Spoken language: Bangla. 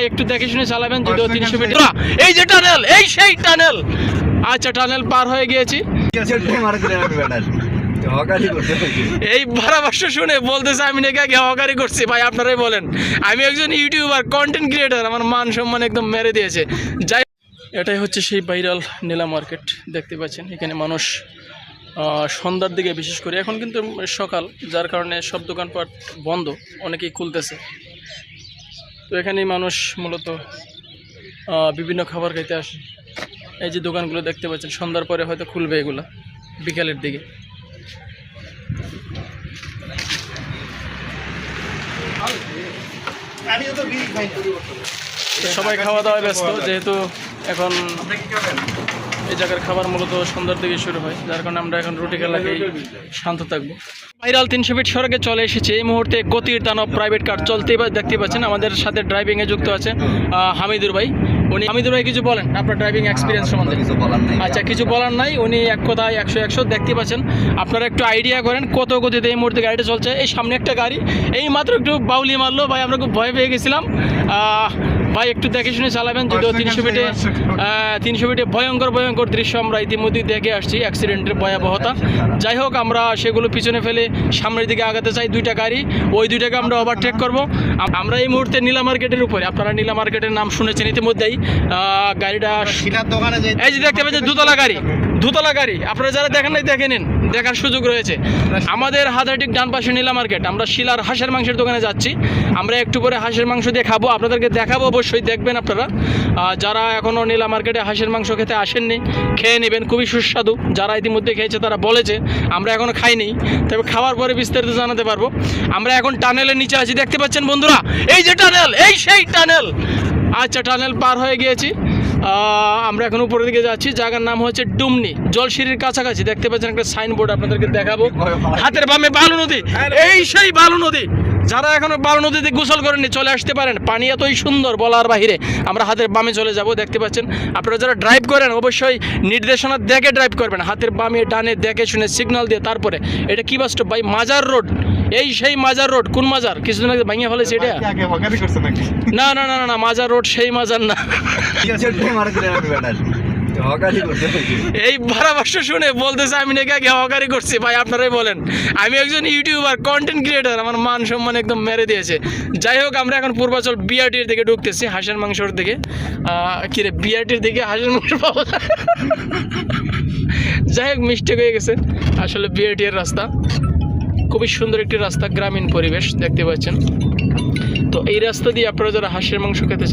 একটু দেখে শুনে চালাবেন, যদিও 300 মিটার। এই যে টানেল, এই সেই টানেল। আচ্ছা, টানেল পার হয়ে গিয়েছি। এই পরামর্শ শুনে বলতেছে আমি নাকি আগে হকারি করছি। ভাই আপনারাই বলেন, আমি একজন ইউটিউবার, কন্টেন্ট ক্রিয়েটার, আমার মান সম্মান একদম মেরে দিয়েছে। যাই, এটাই হচ্ছে সেই ভাইরাল নীলা মার্কেট। দেখতে পাচ্ছেন এখানে মানুষ সন্ধ্যার দিকে, বিশেষ করে এখন কিন্তু সকাল, যার কারণে সব দোকানপাট বন্ধ, অনেকেই খুলতেছে। তো এখানেই মানুষ মূলত বিভিন্ন খাবার খাইতে আসে। এই যে দোকানগুলো দেখতে পাচ্ছেন, সন্ধ্যার পরে হয়তো খুলবে এগুলা, বিকালের দিকে। সবাই খাওয়া দাওয়ায় ব্যস্ত, যেহেতু এখন এই জায়গার খাবার মূলত সন্ধ্যার দিকে শুরু হয়, যার কারণে আমরা এখন রুটি খেলা খেয়ে শান্ত থাকবো। ভাইরাল 300 ফিট সড়কে চলে এসেছে এই মুহূর্তে গতির দানব প্রাইভেট কার চলতে দেখতে পাচ্ছেন। আমাদের সাথে ড্রাইভিংয়ে যুক্ত আছে হামিদুর ভাই। উনি, হামিদুর ভাই কিছু বলেন আপনার ড্রাইভিং এক্সপিরিয়েন্স সম্বন্ধে। আচ্ছা, কিছু বলার নাই, উনি এক কথায় 100 দেখতে পাচ্ছেন। আপনারা একটু আইডিয়া করেন কত গতিতে এই মুহূর্তে গাড়িটা চলছে। এই সামনে একটা গাড়ি এই মাত্র একটু বাউলি মারলো, ভাই আমরা খুব ভয় পেয়ে গেছিলাম। ভাই একটু দেখে শুনে চালাবেন, যদিও 300 ফিটে ভয়ঙ্কর দৃশ্য আমরা ইতিমধ্যেই দেখে আসছি, অ্যাক্সিডেন্টের ভয়াবহতা। যাই হোক, আমরা সেগুলো পিছনে ফেলে সামনের দিকে আগাতে চাই। দুইটা গাড়ি, ওই দুইটাকে আমরা ওভারটেক করব। আমরা এই মুহূর্তে নীলা মার্কেটের উপরে, আপনারা নীলা মার্কেটের নাম শুনেছেন ইতিমধ্যেই। গাড়িটা এই যে দেখতে পাচ্ছেন, দুতলা গাড়ি। আপনারা যারা দেখেন নাই দেখে নিন, দেখার সুযোগ রয়েছে। আমাদের হাজারটিক ডান পাশে নীলা মার্কেট। আমরা শিলার হাঁসের মাংসের দোকানে যাচ্ছি। আমরা একটু পরে হাঁসের মাংস দিয়ে খাবো, আপনাদেরকে দেখাবো, অবশ্যই দেখবেন আপনারা। যারা এখনও নীলা মার্কেটে হাঁসের মাংস খেতে আসেননি, খেয়ে নেবেন, খুবই সুস্বাদু। যারা ইতিমধ্যে খেয়েছে তারা বলেছে, আমরা এখনও খাইনি, তবে খাওয়ার পরে বিস্তারিত জানাতে পারবো। আমরা এখন টানেলের নিচে আছি, দেখতে পাচ্ছেন বন্ধুরা, এই যে টানেল, এই সেই টানেল। আচ্ছা, টানেল পার হয়ে গিয়েছি। আমরা এখন উপরের দিকে যাচ্ছি। জায়গার নাম হচ্ছে ডুমনি, জলসিঁড়ির কাছাকাছি। দেখতে পাচ্ছেন একটা সাইনবোর্ড, আপনাদেরকে দেখাবো। হাতের বামে বালু নদী, এই সেই বালু নদী। যারা এখনো বালু নদীতে গোসল করেননি চলে আসতে পারেন, পানি এতই সুন্দর বলার বাহিরে। আমরা হাতের বামে চলে যাব, দেখতে পাচ্ছেন। আপনারা যারা ড্রাইভ করেন অবশ্যই নির্দেশনা দেখে ড্রাইভ করবেন, হাতের বামে ডানে দেখে শুনে সিগন্যাল দিয়ে। তারপরে এটা কি বাস স্টপ ভাই? মাজার রোড, এই সেই মাজার রোড। কোন মাজার? কিছুদিন আগে ভাঙিয়ে ফেলেছে এটা। না না না না, মাজার রোড সেই মাজার না। এই পরামর্শ শুনে বলতেছে আমি নাকি আগে হকারি করছি। ভাই আপনারাই বলেন, আমি একজন ইউটিউবার, কন্টেন্ট ক্রিয়েটার, আমার মান সম্মান একদম মেরে দিয়েছে। যাই হোক, আমরা এখন পূর্বাচল বিআরটির দিকে ঢুকতেছি, হাঁসের মাংসর দিকে। কিরে, বিআরটির দিকে হাঁসের মাংস পাবো? যাই হোক, মিস্টেক হয়ে গেছে, আসলে বিআরটি এর রাস্তা। খুবই সুন্দর একটি রাস্তা, গ্রামীণ পরিবেশ দেখতে পাচ্ছেন। তো এই রাস্তা দিয়ে আপনারা যারা হাঁসের মাংস খেতে